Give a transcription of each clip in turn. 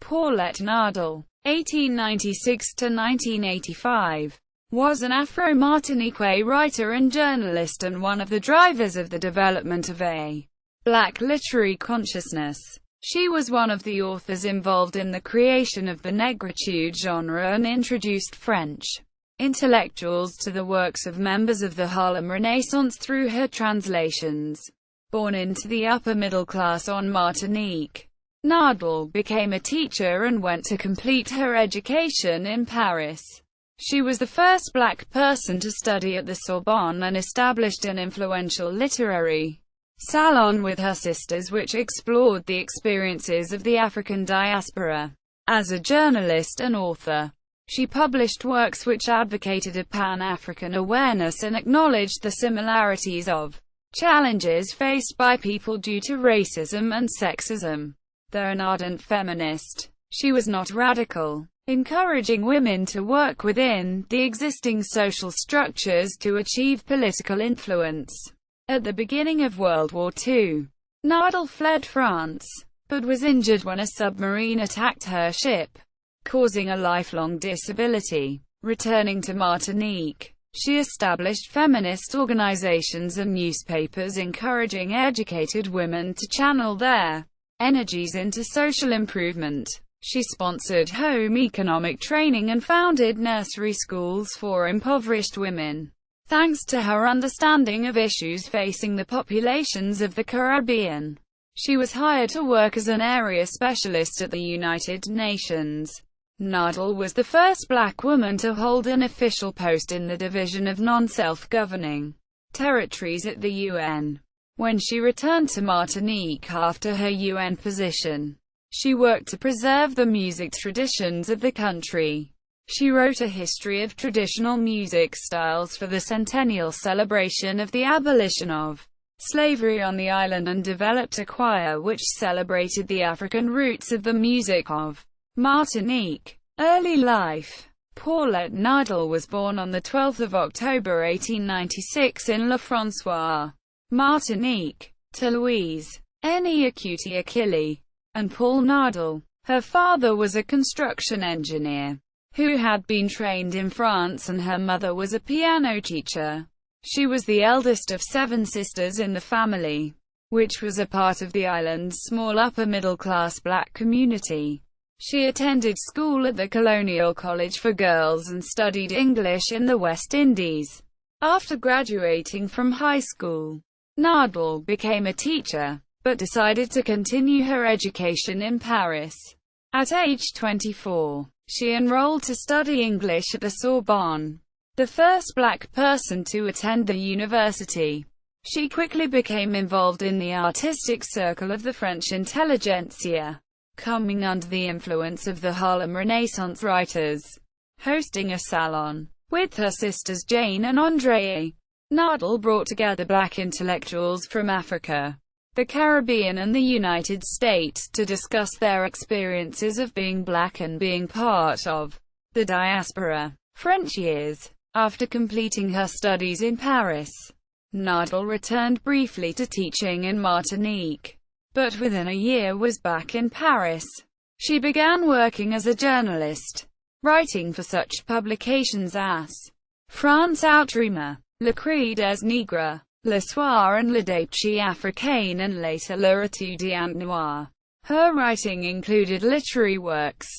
Paulette Nardal, 1896–1985, was an Afro-Martiniquais writer and journalist and one of the drivers of the development of a black literary consciousness. She was one of the authors involved in the creation of the Négritude genre and introduced French intellectuals to the works of members of the Harlem Renaissance through her translations. Born into the upper middle class on Martinique, Nardal became a teacher and went to complete her education in Paris. She was the first black person to study at the Sorbonne and established an influential literary salon with her sisters which explored the experiences of the African diaspora. As a journalist and author, she published works which advocated a Pan-African awareness and acknowledged the similarities of challenges faced by people due to racism and sexism. Though an ardent feminist, she was not radical, encouraging women to work within the existing social structures to achieve political influence. At the beginning of World War II, Nardal fled France, but was injured when a submarine attacked her ship, causing a lifelong disability. Returning to Martinique, she established feminist organizations and newspapers encouraging educated women to channel their energies into social improvement. She sponsored home economic training and founded nursery schools for impoverished women. Thanks to her understanding of issues facing the populations of the Caribbean, she was hired to work as an area specialist at the United Nations. Nardal was the first black woman to hold an official post in the Division of Non-Self-Governing Territories at the UN. When she returned to Martinique after her UN position, she worked to preserve the music traditions of the country. She wrote a history of traditional music styles for the centennial celebration of the abolition of slavery on the island and developed a choir which celebrated the African roots of the music of Martinique. Early life. Paulette Nardal was born on 12 October 1896 in La François, Martinique, to Louise Négritude Achille and Paul Nardal. Her father was a construction engineer who had been trained in France and her mother was a piano teacher. She was the eldest of 7 sisters in the family, which was a part of the island's small upper-middle-class black community. She attended school at the Colonial College for Girls and studied English in the West Indies. After graduating from high school, Nardal became a teacher, but decided to continue her education in Paris. At age 24, she enrolled to study English at the Sorbonne, the first black person to attend the university. She quickly became involved in the artistic circle of the French intelligentsia, coming under the influence of the Harlem Renaissance writers. Hosting a salon with her sisters Jane and Andrée, Nardal brought together black intellectuals from Africa, the Caribbean and the United States to discuss their experiences of being black and being part of the diaspora. French years. After completing her studies in Paris, Nardal returned briefly to teaching in Martinique, but within a year was back in Paris. She began working as a journalist, writing for such publications as France Outre-mer, Le Cri des Nègres, Le Soir and Le Défi Africain and later Le Étudiant Noir. Her writing included literary works,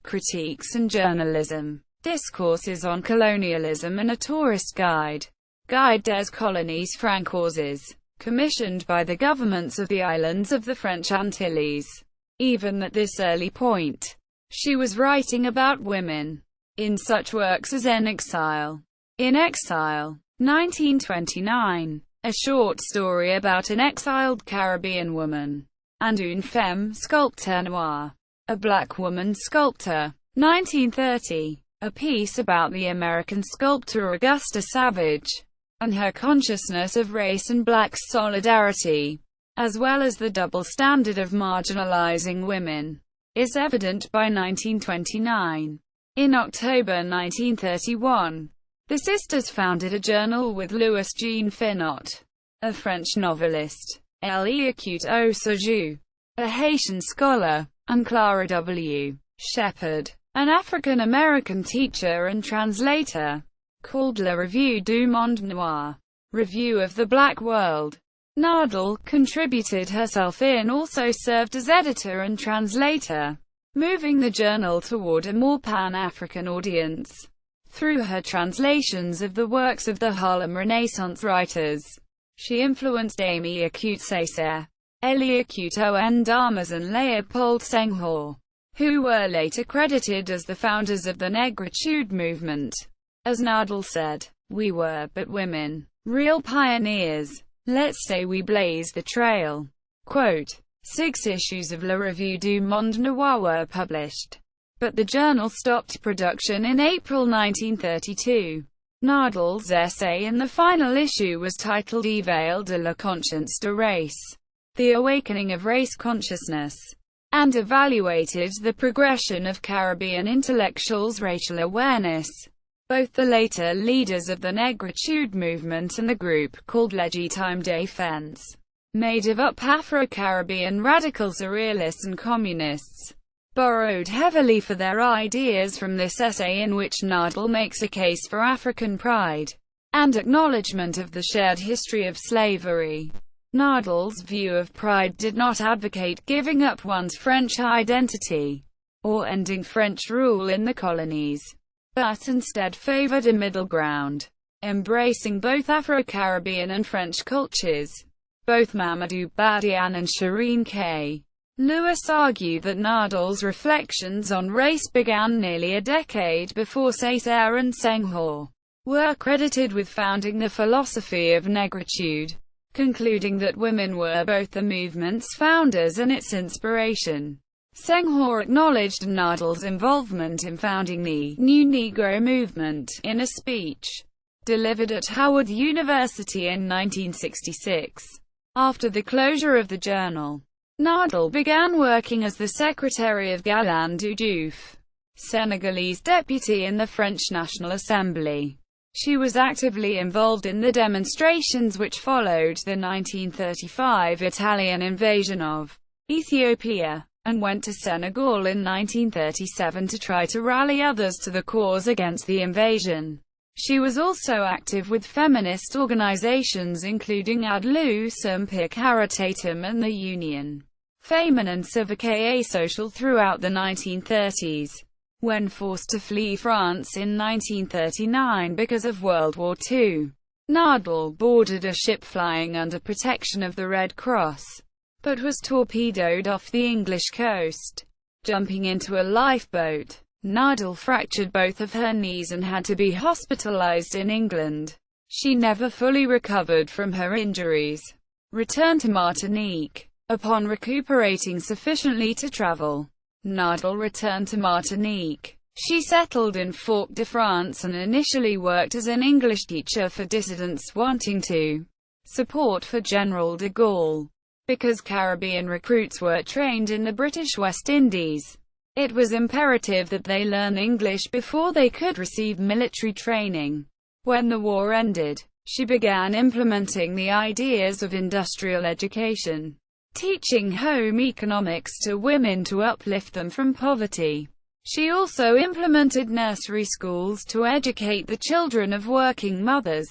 critiques and journalism, discourses on colonialism and a tourist guide, Guide des Colonies Francaises, commissioned by the governments of the islands of the French Antilles. Even at this early point, she was writing about women, in such works as In Exile, 1929, a short story about an exiled Caribbean woman, and Une femme sculpteur noire, a black woman sculptor, 1930, a piece about the American sculptor Augusta Savage, and her consciousness of race and black solidarity, as well as the double standard of marginalizing women, is evident by 1929. In October 1931, the sisters founded a journal with Louis-Jean Finot, a French novelist, L'Écoute au Séjour, a Haitian scholar, and Clara W. Shepard, an African-American teacher and translator, called La Revue du Monde Noir, Review of the Black World. Nardal contributed herself in, also served as editor and translator, moving the journal toward a more pan-African audience. Through her translations of the works of the Harlem Renaissance writers, she influenced Amy Akute Césaire, Elie Akute Damas and Léopold Senghor, who were later credited as the founders of the Négritude movement. As Nardal said, "We were but women, real pioneers. Let's say we blazed the trail." Quote, 6 issues of La Revue du Monde Noir were published, but the journal stopped production in April 1932. Nardal's essay in the final issue was titled Éveil de la conscience de race, The Awakening of Race Consciousness, and evaluated the progression of Caribbean intellectuals' racial awareness. Both the later leaders of the Négritude movement and the group called Légitime Défense, made up Afro-Caribbean radicals, surrealists and communists, borrowed heavily for their ideas from this essay, in which Nardal makes a case for African pride and acknowledgement of the shared history of slavery. Nardal's view of pride did not advocate giving up one's French identity or ending French rule in the colonies, but instead favored a middle ground, embracing both Afro-Caribbean and French cultures. Both Mamadou Badiane and Shireen K. Lewis argue that Nardal's reflections on race began nearly a decade before Césaire and Senghor were credited with founding the philosophy of Négritude, concluding that women were both the movement's founders and its inspiration. Senghor acknowledged Nardal's involvement in founding the New Negro movement in a speech delivered at Howard University in 1966. After the closure of the journal, Nardal began working as the secretary of Galan du Diouf, Senegalese deputy in the French National Assembly. She was actively involved in the demonstrations which followed the 1935 Italian invasion of Ethiopia, and went to Senegal in 1937 to try to rally others to the cause against the invasion. She was also active with feminist organizations including Adlu Sumpir Caritatum and the Union Féminine Civique et Sociale throughout the 1930s. When forced to flee France in 1939 because of World War II, Nardal boarded a ship flying under protection of the Red Cross, but was torpedoed off the English coast. Jumping into a lifeboat, Nardal fractured both of her knees and had to be hospitalized in England. She never fully recovered from her injuries. Returned to Martinique. Upon recuperating sufficiently to travel, Nardal returned to Martinique. She settled in Fort-de-France and initially worked as an English teacher for dissidents wanting to support for General de Gaulle. Because Caribbean recruits were trained in the British West Indies, it was imperative that they learn English before they could receive military training. When the war ended, she began implementing the ideas of industrial education, teaching home economics to women to uplift them from poverty. She also implemented nursery schools to educate the children of working mothers.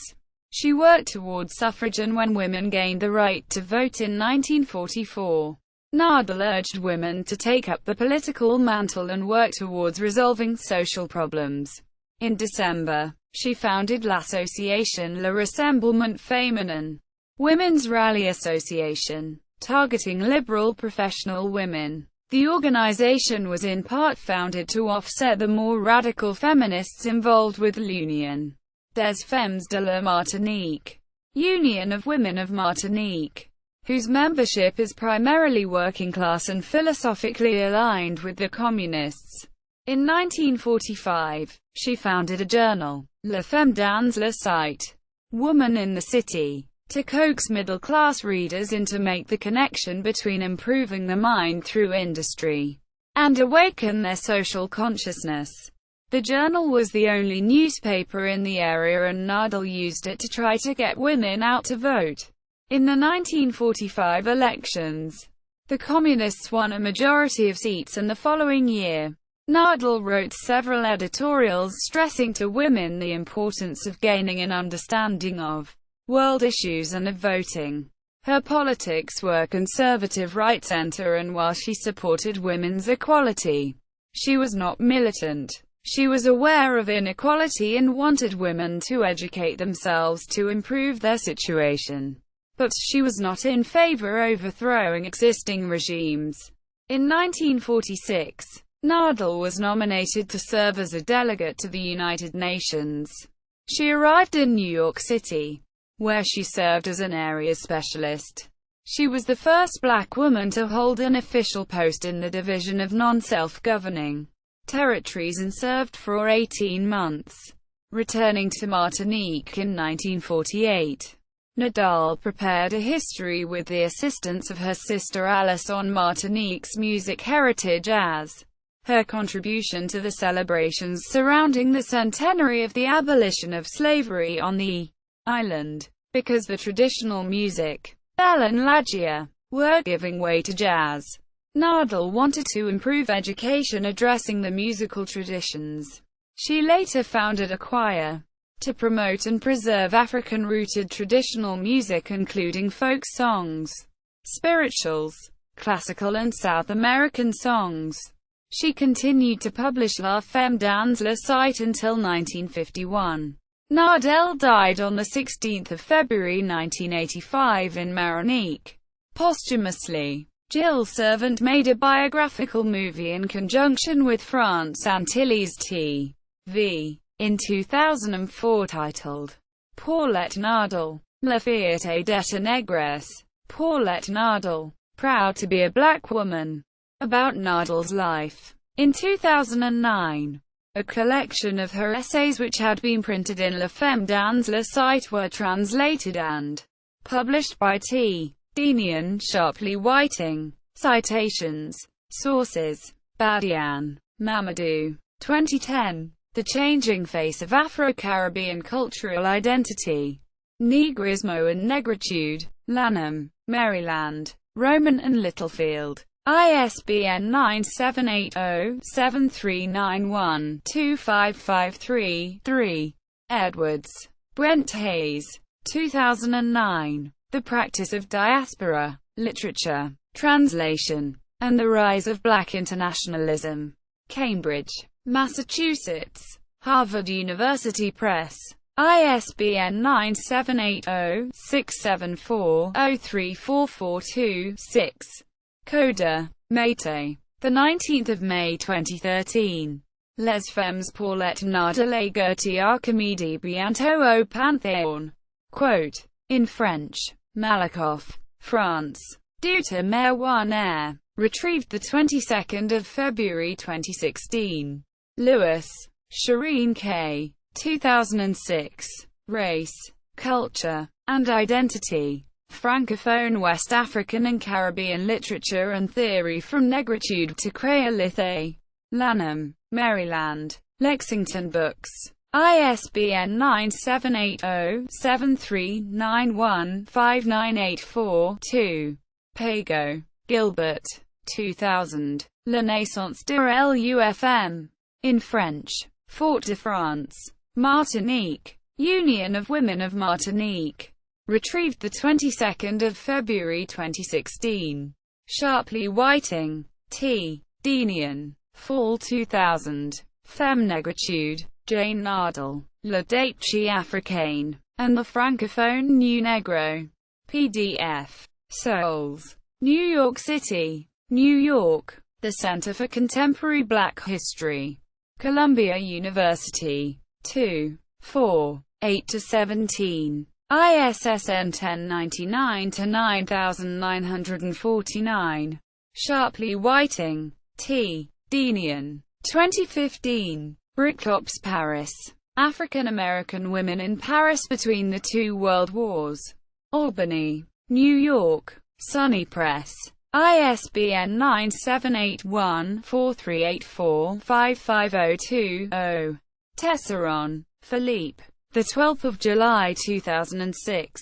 She worked towards suffrage, and when women gained the right to vote in 1944, Nardal urged women to take up the political mantle and work towards resolving social problems. In December, she founded l'Association Le Rassemblement Féminin, Women's Rally Association, targeting liberal professional women. The organization was in part founded to offset the more radical feminists involved with l'Union des Femmes de la Martinique, Union of Women of Martinique, whose membership is primarily working class and philosophically aligned with the communists. In 1945, she founded a journal, La Femme dans la Cité, Woman in the City, to coax middle-class readers in to make the connection between improving the mind through industry and awaken their social consciousness. The journal was the only newspaper in the area, and Nardal used it to try to get women out to vote in the 1945 elections. The Communists won a majority of seats, and the following year, Nardal wrote several editorials stressing to women the importance of gaining an understanding of world issues and of voting. Her politics were conservative right-center, and while she supported women's equality, she was not militant. She was aware of inequality and wanted women to educate themselves to improve their situation. But she was not in favor of overthrowing existing regimes. In 1946, Nardal was nominated to serve as a delegate to the United Nations. She arrived in New York City, where she served as an area specialist. She was the first black woman to hold an official post in the Division of Non-Self-Governing Territories and served for 18 months. Returning to Martinique in 1948, Nardal prepared a history with the assistance of her sister Alice on Martinique's music heritage as her contribution to the celebrations surrounding the centenary of the abolition of slavery on the island. Because the traditional music, bell and lajia, were giving way to jazz, Nardal wanted to improve education addressing the musical traditions. She later founded a choir to promote and preserve African-rooted traditional music, including folk songs, spirituals, classical and South American songs. She continued to publish La Femme dans le Site until 1951. Nardal died on 16 February 1985 in Martinique. Posthumously, Jill Servant made a biographical movie in conjunction with France Antilles TV in 2004 titled Paulette Nardal, La Fierté d'être négresse. Paulette Nardal, proud to be a black woman, about Nardal's life. In 2009, a collection of her essays which had been printed in La Femme dans le Site were translated and published by T. Denian Sharpley Whiting. Citations. Sources: Badian, Mamadou. 2010. The Changing Face of Afro-Caribbean Cultural Identity. Negrismo and Négritude. Lanham, Maryland. Roman and Littlefield. ISBN 978-0-7391-2553-3. Edwards, Brent Hayes. 2009. The Practice of Diaspora, Literature, Translation, and the Rise of Black Internationalism. Cambridge, Massachusetts. Harvard University Press. ISBN 978-0-674-03442-6. Coda, Mété. 19 May 2013. Les femmes Paulette Nardal et Gertie Archimede bientôt au Panthéon. Quote. In French. Malakoff, France. Duta Merwaner. Retrieved the 22nd of February 2016. Lewis, Shireen K. 2006. Race, Culture, and Identity. Francophone West African and Caribbean Literature and Theory from Négritude to Créolité. Lanham, Maryland. Lexington Books. ISBN 978-0-7391-5984-2. Pago, Gilbert. 2000. Renaissance de l'UFM. In French. Fort-de-France. Martinique. Union of Women of Martinique. Retrieved the 22nd of February 2016. Sharpley Whiting. T. Denian. Fall 2000. Femme Négritude. Jane Nardal. Le Défi Africain. And the Francophone New Negro. PDF. Souls. New York City. New York. The Center for Contemporary Black History. Columbia University. 2. 4. 8-17. ISSN 1099-9949. Sharpley Whiting. T. Denian. 2015. Bricktops Paris. African American Women in Paris Between the Two World Wars. Albany, New York. Sunny Press. ISBN 978-1-4384-5502-0. Tesseron, Philippe. The 12th of July 2006.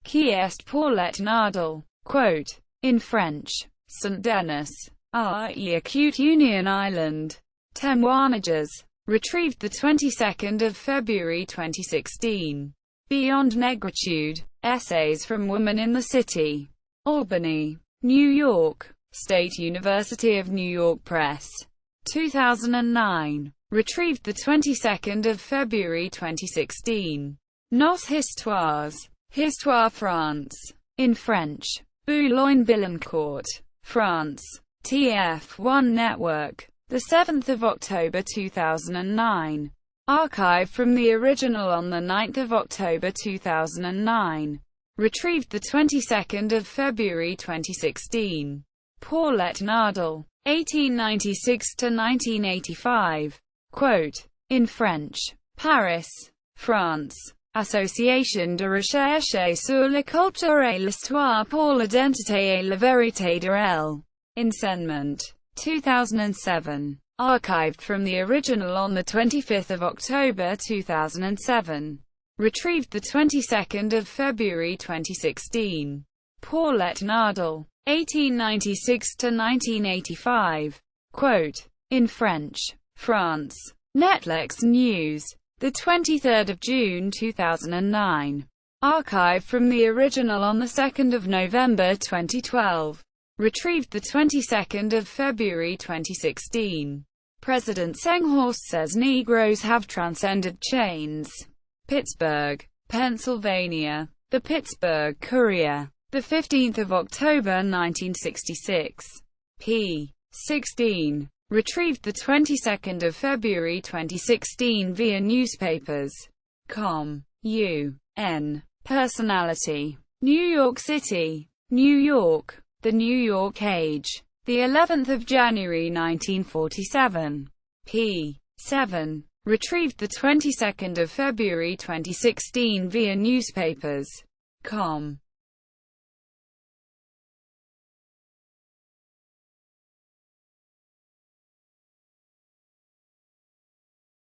Qui est Paulette Nardal? Quote. In French. St. Denis, i.e. Acute Union Island. Témoignages. Retrieved the 22nd of February 2016. Beyond Négritude. Essays from Women in the City. Albany, New York. State University of New York Press. 2009. Retrieved the 22nd of February 2016. Nos Histoires. Histoire France. In French. Boulogne-Billancourt, France. TF1 Network. 7 October 2009. Archived from the original on 9 October 2009. Retrieved the 22nd of February 2016. Paulette Nardal. 1896–1985. Quote. In French. Paris, France. Association de recherche sur la culture et l'histoire pour l'identité et la vérité de elle. Enseignement. 2007. Archived from the original on 25 October 2007. Retrieved the 22nd of February 2016. Paulette Nardal. 1896–1985. Quote. In French. France. Netflix News. 23 June 2009. Archived from the original on 2 November 2012. Retrieved the 22nd of February 2016. President Senghorst says Negroes have transcended chains. Pittsburgh, Pennsylvania. The Pittsburgh Courier. 15 October 1966. p. 16. Retrieved the 22nd of February 2016 via newspapers.com. U.N. Personality. New York City. New York. The New York Age. The 11th of January 1947. p. 7. Retrieved the 22nd of February 2016 via newspapers.com.